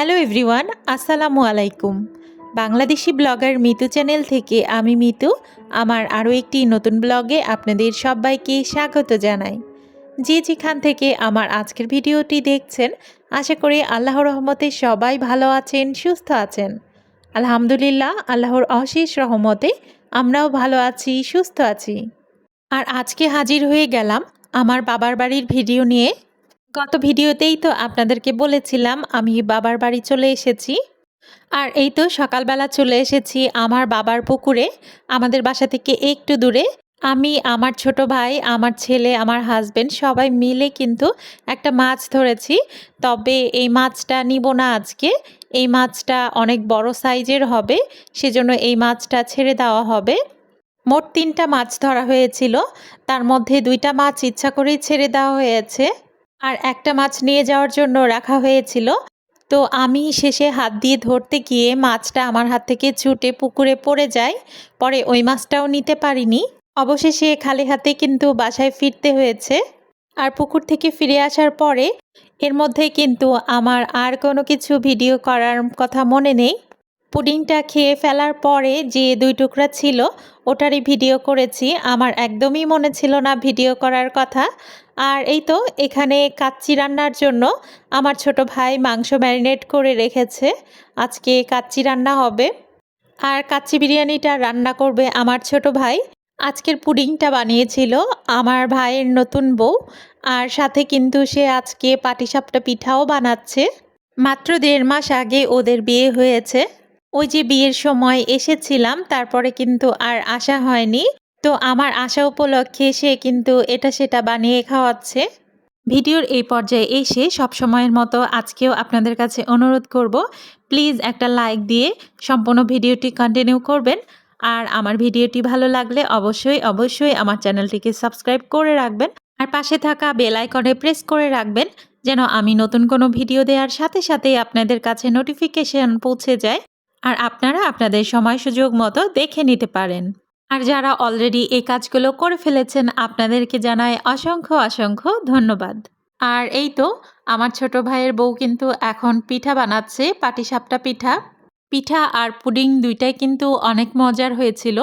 Hello everyone, আসসালামু আলাইকুম। Bangladeshi blogger Mitu channel থেকে আমি মিতু আমার আরও একটি নতুন ব্লগে আপনাদের সবাইকে স্বাগত জানাই। যে যেখান থেকে আমার আজকের ভিডিওটি দেখছেন, আশা করি আল্লাহর রহমতে সবাই ভালো আছেন, সুস্থ আছেন। আলহামদুলিল্লাহ, আল্লাহর অশেষ রহমতে আমরাও ভালো আছি, সুস্থ আছি। আর আজকে হাজির হয়ে গেলাম আমার বাবার বাড়ির ভিডিও নিয়ে। গত ভিডিওতেই তো আপনাদেরকে বলেছিলাম আমি বাবার বাড়ি চলে এসেছি। আর এই তো সকালবেলা চলে এসেছি আমার বাবার পুকুরে, আমাদের বাসা থেকে একটু দূরে। আমি, আমার ছোট ভাই, আমার ছেলে, আমার হাজবেন্ড সবাই মিলে কিন্তু একটা মাছ ধরেছি। তবে এই মাছটা নিব না আজকে। এই মাছটা অনেক বড় সাইজের হবে, সেজন্য এই মাছটা ছেড়ে দেওয়া হবে। মোট 3টা মাছ ধরা হয়েছিল, তার মধ্যে 2টা মাছ ইচ্ছা করেই ছেড়ে দেওয়া হয়েছে, আর একটা মাছ নিয়ে যাওয়ার জন্য রাখা হয়েছিল। তো আমি শেষে হাত দিয়ে ধরতে গিয়ে মাছটা আমার হাত থেকে ছুটে পুকুরে পড়ে যায়। পরে ওই মাছটাও নিতে পারিনি। অবশেষে খালি হাতে কিন্তু বাসায় ফিরতে হয়েছে। আর পুকুর থেকে ফিরে আসার পরে এর মধ্যে কিন্তু আমার আর কোনো কিছু ভিডিও করার কথা মনে নেই। পুডিংটা খেয়ে ফেলার পরে যে 2 টুকরা ছিল ওটারই ভিডিও করেছি, আমার একদমই মনে ছিল না ভিডিও করার কথা। আর এই তো এখানে কাচ্চি রান্নার জন্য আমার ছোট ভাই মাংস ম্যারিনেট করে রেখেছে। আজকে কাচ্চি রান্না হবে, আর কাচ্চি বিরিয়ানিটা রান্না করবে আমার ছোট ভাই। আজকের পুডিংটা বানিয়েছিল আমার ভাইয়ের নতুন বউ, আর সাথে কিন্তু সে আজকে পাটিসাপটা পিঠাও বানাচ্ছে। মাত্র 1.5 মাস আগে ওদের বিয়ে হয়েছে। ওই যে বিয়ের সময় এসেছিলাম, তারপরে কিন্তু আর আসা হয়নি। তো আমার আসা উপলক্ষে সে কিন্তু এটা সেটা বানিয়ে খাওয়াচ্ছে। ভিডিওর এই পর্যায়ে এসে সবসময়ের মতো আজকেও আপনাদের কাছে অনুরোধ করব, প্লিজ একটা লাইক দিয়ে সম্পূর্ণ ভিডিওটি কন্টিনিউ করবেন। আর আমার ভিডিওটি ভালো লাগলে অবশ্যই আমার চ্যানেলটিকে সাবস্ক্রাইব করে রাখবেন, আর পাশে থাকা বেল আইকনে প্রেস করে রাখবেন যেন আমি নতুন কোনো ভিডিও দেওয়ার সাথে সাথেই আপনাদের কাছে নোটিফিকেশন পৌঁছে যায়, আর আপনারা আপনাদের সময় সুযোগ মতো দেখে নিতে পারেন। আর যারা অলরেডি এই কাজগুলো করে ফেলেছেন আপনাদেরকে জানাই অসংখ্য ধন্যবাদ। আর এই তো আমার ছোট ভাইয়ের বউ কিন্তু এখন পিঠা বানাচ্ছে, পাটিসাপটা পিঠা। পিঠা আর পুডিং দুইটাই কিন্তু অনেক মজার হয়েছিল।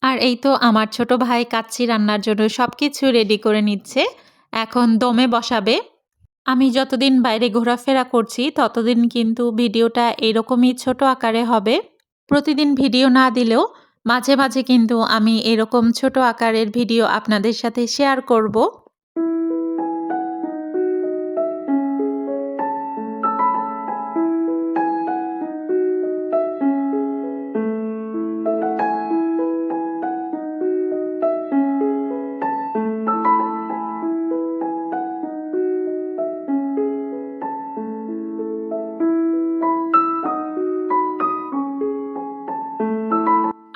আর এই তো আমার ছোট ভাই কাচ্চি রান্নার জন্য সব কিছু রেডি করে নিচ্ছে, এখন দমে বসাবে। আমি যতদিন বাইরে ঘোরাফেরা করছি ততদিন কিন্তু ভিডিওটা এরকমই ছোট আকারে হবে। প্রতিদিন ভিডিও না দিলেও মাঝে মাঝে কিন্তু আমি এরকম ছোট আকারের ভিডিও আপনাদের সাথে শেয়ার করব।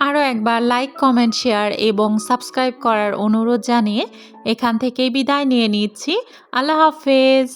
আরও একবার লাইক, কমেন্ট, শেয়ার এবং সাবস্ক্রাইব করার অনুরোধ জানিয়ে এখান থেকেই বিদায় নিয়ে নিচ্ছি। আল্লাহ হাফেজ।